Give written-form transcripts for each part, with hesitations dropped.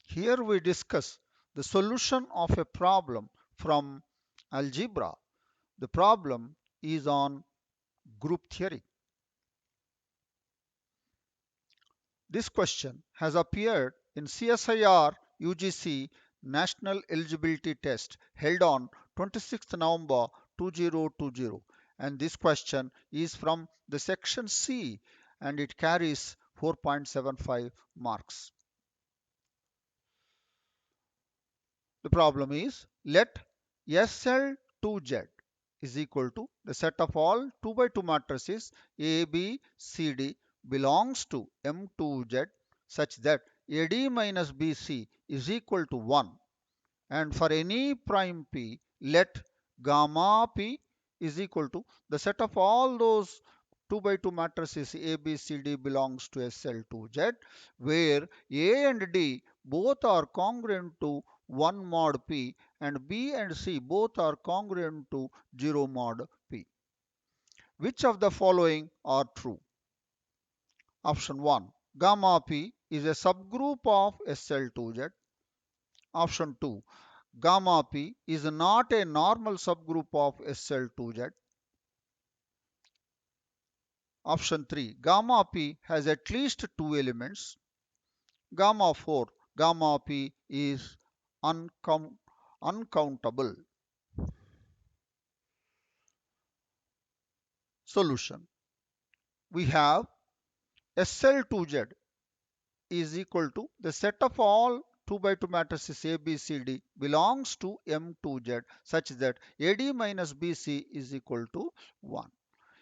Here we discuss the solution of a problem from algebra. The problem is on group theory. This question has appeared in CSIR-UGC National Eligibility Test held on 26th November 2020, and this question is from the section C and it carries 4.75 marks. The problem is, let SL2Z is equal to the set of all 2 by 2 matrices A, B, C, D belongs to M2Z such that AD minus BC is equal to 1, and for any prime P, let gamma P is equal to the set of all those 2 by 2 matrices A, B, C, D belongs to SL2Z, where A and D both are congruent to 1 mod P and B and C both are congruent to 0 mod P. Which of the following are true? Option 1. Gamma P is a subgroup of SL2Z. Option 2. Gamma P is not a normal subgroup of SL2Z. Option 3. Gamma P has at least two elements. Gamma 4. Gamma P is uncountable. Solution. We have SL2Z is equal to the set of all 2 by 2 matrices A, B, C, D belongs to M2Z such that AD minus BC is equal to 1.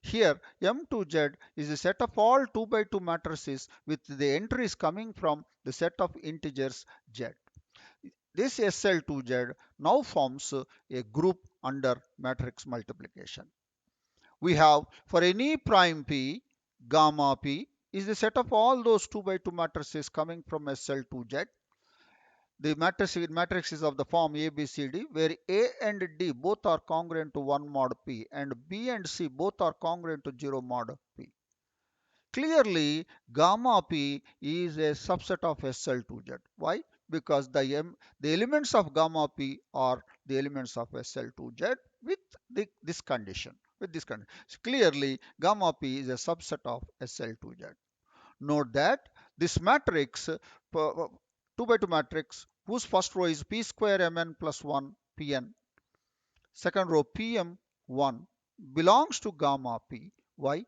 Here M2Z is a set of all 2 by 2 matrices with the entries coming from the set of integers Z. This SL2Z now forms a group under matrix multiplication. We have for any prime P, gamma P is the set of all those 2 by 2 matrices coming from SL2Z. The matrix is of the form A, B, C, D, where A and D both are congruent to 1 mod P and B and C both are congruent to 0 mod P. Clearly, gamma P is a subset of SL2Z. Why? Because the elements of gamma P are the elements of SL2Z with this condition. So clearly, gamma P is a subset of SL2Z. Note that this matrix, 2 by 2 matrix, whose first row is P square Mn plus 1 Pn, second row Pm1 belongs to gamma P. Why?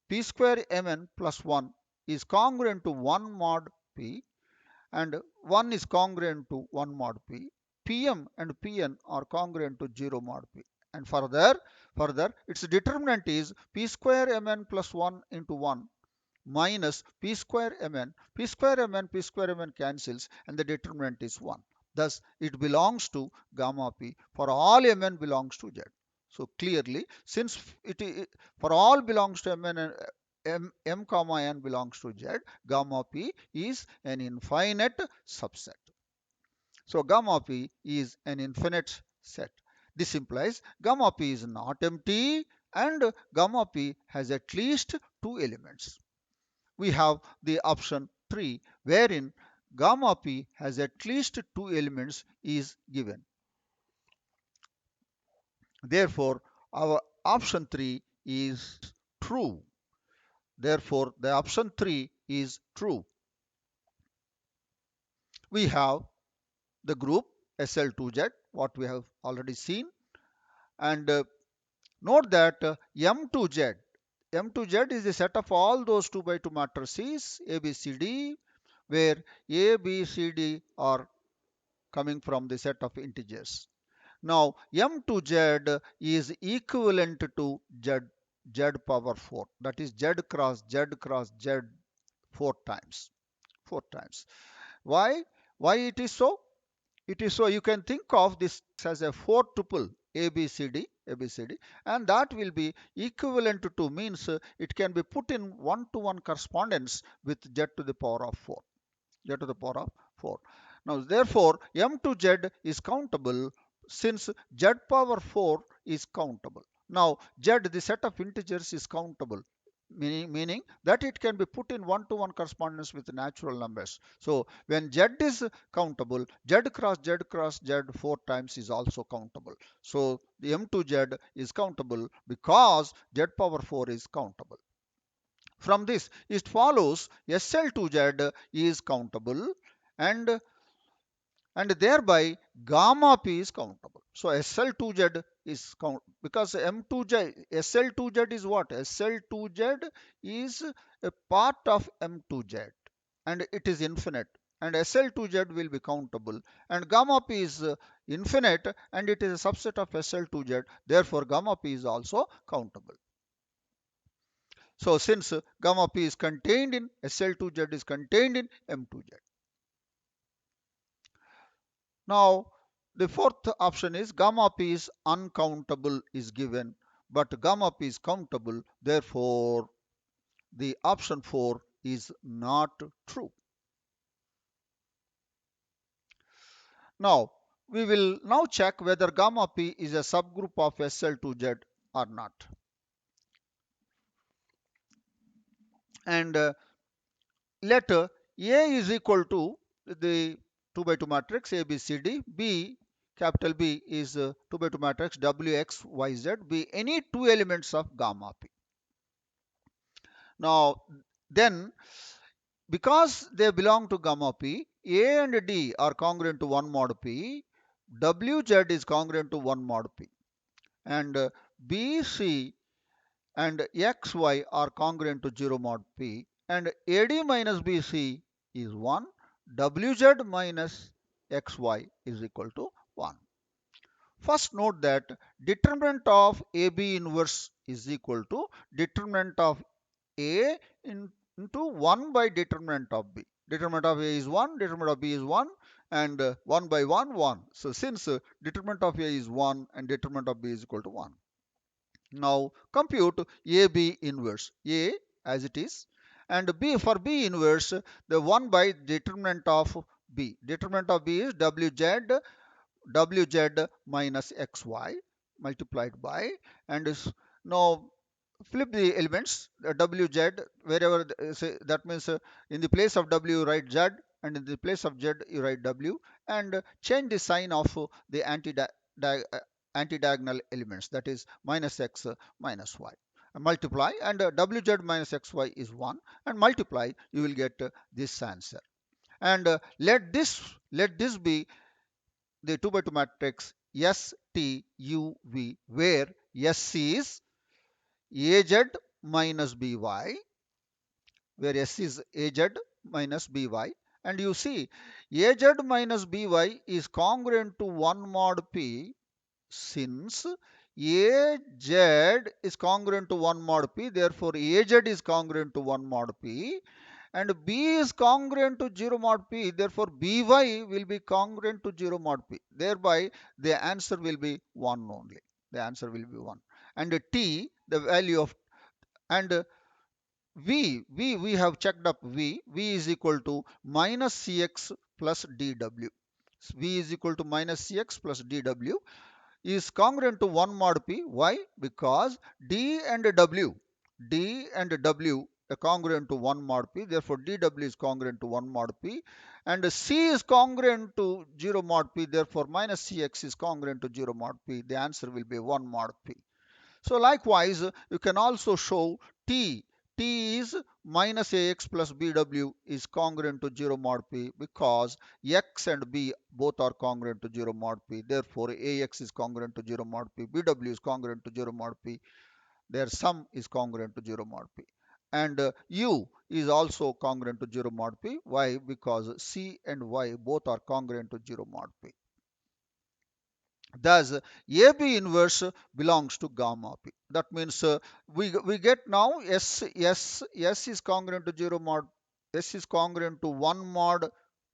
P square Mn plus 1 is congruent to 1 mod P and 1 is congruent to 1 mod P. Pm and Pn are congruent to 0 mod P. And further, its determinant is P square Mn plus 1 into 1 minus P square Mn. P square Mn, P square Mn cancels and the determinant is 1. Thus, it belongs to gamma P for all Mn belongs to Z. So clearly, since for all belongs to Mn and M comma N belongs to Z, gamma P is an infinite subset. So gamma P is an infinite set. This implies gamma P is not empty and gamma P has at least two elements. We have the option 3 wherein gamma P has at least two elements is given. Therefore, our option 3 is true. Therefore, the option 3 is true. We have the group SL2Z, what we have already seen. And note that M2Z is the set of all those 2 by 2 matrices A, B, C, D, where A, B, C, D are coming from the set of integers. Now, M2Z is equivalent to Z power 4. That is Z cross Z cross Z 4 times. 4 times. Why? Why it is so? It is so you can think of this as a 4 tuple ABCD, and that will be equivalent to means it can be put in 1-to-1 correspondence with Z to the power of 4. Z to the power of 4. Now, therefore, M to Z is countable since Z power 4 is countable. Now, Z, the set of integers, is countable. meaning that it can be put in one-to-one correspondence with natural numbers. So when Z is countable, Z cross Z 4 times is also countable. So the M2Z is countable because Z power 4 is countable. From this, it follows SL2Z is countable, and thereby gamma p is countable. So SL2Z is count because M2Z SL2Z is what? SL2Z is a part of M2Z and it is infinite, and SL2Z will be countable, and gamma p is infinite and it is a subset of SL2Z, therefore gamma p is also countable. So since gamma p is contained in SL2Z is contained in M2Z. Now, the fourth option is gamma p is uncountable is given, but gamma p is countable. Therefore, the option 4 is not true. Now, we will now check whether gamma p is a subgroup of SL2Z or not. And let A is equal to the 2 by 2 matrix A, B, C, D. B, capital B is 2 by 2 matrix W, X, Y, Z. Be any two elements of gamma p. Now, then, because they belong to gamma p, A and D are congruent to 1 mod p, WZ is congruent to 1 mod p, and BC and XY are congruent to 0 mod p, and AD minus BC is 1, WZ minus XY is equal to 1. First note that determinant of AB inverse is equal to determinant of A into 1 by determinant of B. Determinant of A is 1, determinant of B is 1, and 1 by 1, 1. So since determinant of A is 1 and determinant of B is equal to 1. Now compute AB inverse. A as it is, and B for B inverse, the 1 by determinant of B. Determinant of B is WZ minus XY multiplied by, and now flip the elements WZ wherever that means in the place of W you write Z, and in the place of Z you write W, and change the sign of the anti-diagonal elements, that is minus X minus Y. Multiply, and WZ minus XY is 1, and multiply, you will get this answer. And let this be the 2 by 2 matrix STUV, where S is AZ minus BY, where S is AZ minus BY, and you see AZ minus BY is congruent to 1 mod P, since AZ is congruent to 1 mod P, therefore AZ is congruent to 1 mod P, and B is congruent to 0 mod P, therefore BY will be congruent to 0 mod P. Thereby the answer will be 1 only. The answer will be 1. And T, the value of, and we have checked up V is equal to minus Cx plus dW. V is equal to minus Cx plus dW is congruent to 1 mod P. Why? Because D and W are congruent to 1 mod P. Therefore, dW is congruent to 1 mod P. And C is congruent to 0 mod P. Therefore, minus Cx is congruent to 0 mod P. The answer will be 1 mod P. So likewise, you can also show T is minus AX plus BW is congruent to 0 mod P, because X and B both are congruent to 0 mod P. Therefore, AX is congruent to 0 mod P, BW is congruent to 0 mod P. Their sum is congruent to 0 mod P. And U is also congruent to 0 mod P. Why? Because C and Y both are congruent to 0 mod P. Thus, AB inverse belongs to gamma P. That means we get now S is congruent to 0 mod, S is congruent to 1 mod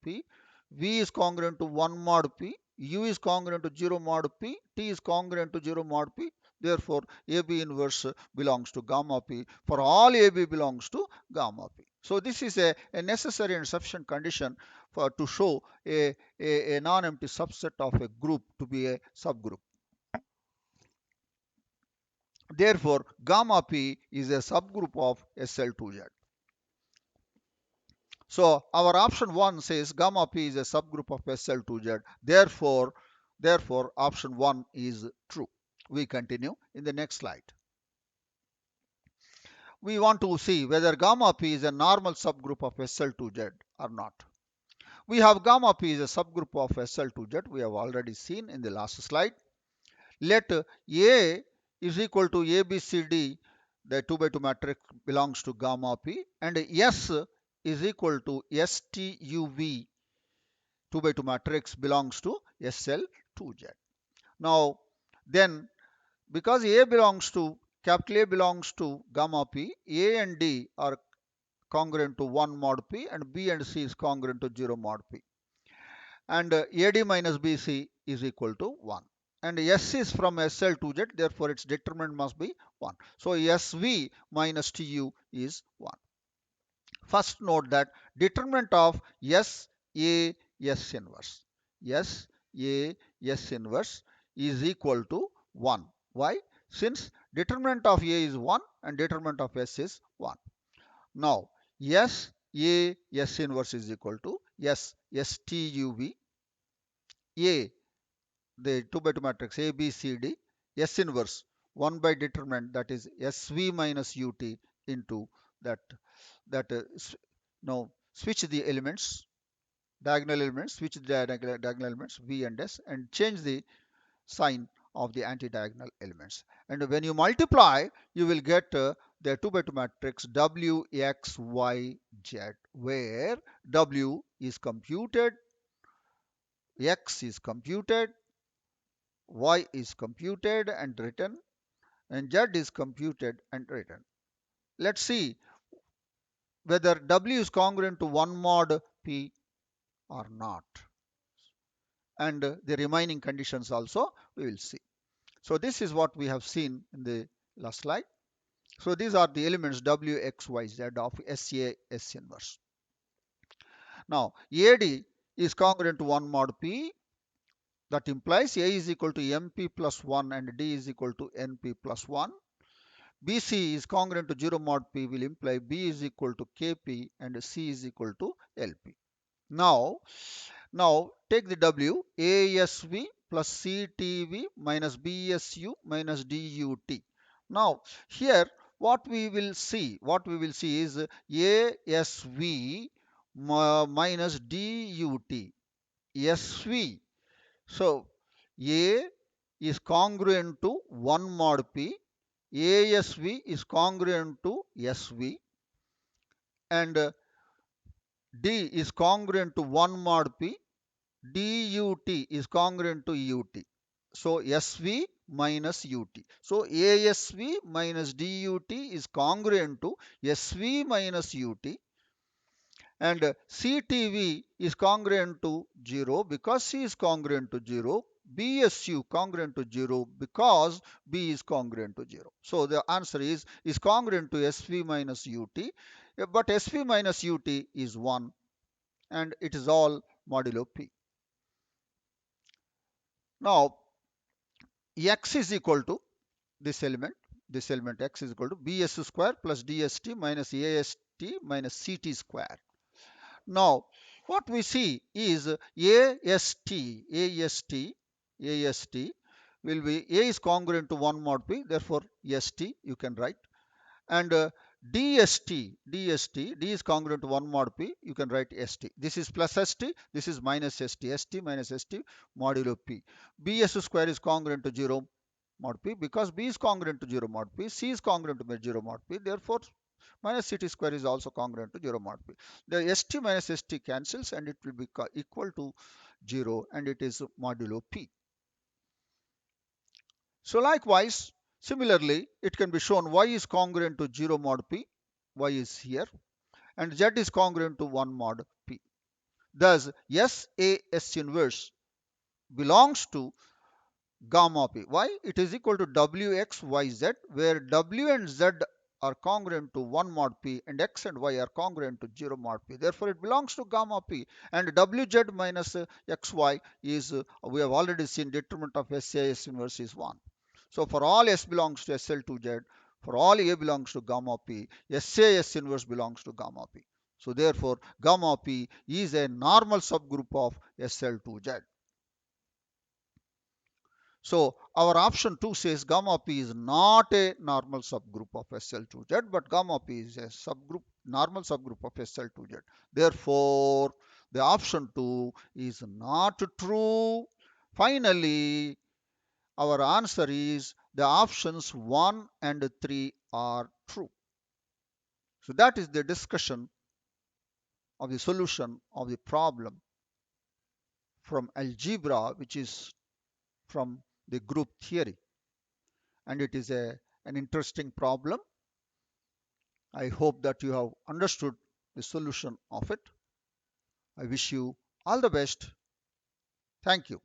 P, V is congruent to 1 mod P, U is congruent to 0 mod P, T is congruent to 0 mod P. Therefore, AB inverse belongs to gamma P. For all AB belongs to gamma P. So this is a necessary and sufficient condition for to show a non-empty subset of a group to be a subgroup. Therefore, gamma p is a subgroup of SL2Z. So our option 1 says gamma p is a subgroup of SL2Z. Therefore, option 1 is true. We continue in the next slide. We want to see whether gamma p is a normal subgroup of SL2Z or not. We have gamma p is a subgroup of SL2Z. We have already seen in the last slide. Let A is equal to ABCD, the 2 by 2 matrix belongs to gamma p, and S is equal to STUV, 2 by 2 matrix belongs to SL2Z. Now, then, because capital A belongs to gamma p, A and D are congruent to 1 mod p, and B and C is congruent to 0 mod p. And AD minus BC is equal to 1. And S is from SL to Z, therefore its determinant must be 1. So SV minus TU is 1. First note that determinant of S A S inverse, S A S inverse is equal to 1. Why? Since determinant of A is 1 and determinant of S is 1. Now S A S inverse is equal to S STUV A, the 2 by 2 matrix A, B, C, D, S inverse 1 by determinant, that is SV minus UT into that. Now switch the elements, diagonal elements, switch the diagonal elements V and S, and change the sign of the anti-diagonal elements. And when you multiply, you will get the 2 by 2 matrix W, X, Y, Z, where W is computed, X is computed, Y is computed and written, and Z is computed and written. Let's see whether W is congruent to 1 mod P or not. And the remaining conditions also we will see. So this is what we have seen in the last slide. So these are the elements W, X, Y, Z of SA S inverse. Now AD is congruent to 1 mod P. That implies A is equal to MP plus 1 and D is equal to NP plus 1. BC is congruent to 0 mod P will imply B is equal to KP and C is equal to LP. Now take the W, ASV plus CTV minus BSU minus DUT. Now here what we will see is ASV minus DUT. SV. So A is congruent to 1 mod P, ASV is congruent to SV, and D is congruent to 1 mod P, DUT is congruent to UT. So SV minus UT. So ASV minus DUT is congruent to SV minus UT, and CTV is congruent to 0 because C is congruent to 0. BSU congruent to 0 because B is congruent to 0. So the answer is congruent to SV minus UT, but SV minus UT is 1 and it is all modulo P. Now X is equal to this element X is equal to BS square plus DST minus AST minus CT square. Now, what we see is AST will be A is congruent to 1 mod P, therefore ST you can write, and D is congruent to 1 mod P, you can write ST. This is plus ST, this is minus ST minus ST modulo P. BS square is congruent to 0 mod P because B is congruent to 0 mod P, C is congruent to 0 mod P, therefore minus CT square is also congruent to 0 mod P. The ST minus ST cancels and it will be equal to 0 and it is modulo P. So likewise, similarly, it can be shown Y is congruent to 0 mod P, Y is here, and Z is congruent to 1 mod P. Thus, SAS inverse belongs to gamma P. Why? It is equal to WXYZ, where W and Z are congruent to 1 mod P and X and Y are congruent to 0 mod P. Therefore, it belongs to gamma P. And WZ minus XY is, we have already seen determinant of SAS inverse is 1. So for all S belongs to SL2Z, for all A belongs to gamma P, SAS inverse belongs to gamma P. So therefore, gamma P is a normal subgroup of SL2Z. So our option 2 says gamma P is not a normal subgroup of SL2Z, but gamma P is a normal subgroup of SL2Z. Therefore, the option 2 is not true. Finally, our answer is the options 1 and 3 are true. So that is the discussion of the solution of the problem from algebra, which is from the group theory. And it is an interesting problem. I hope that you have understood the solution of it. I wish you all the best. Thank you.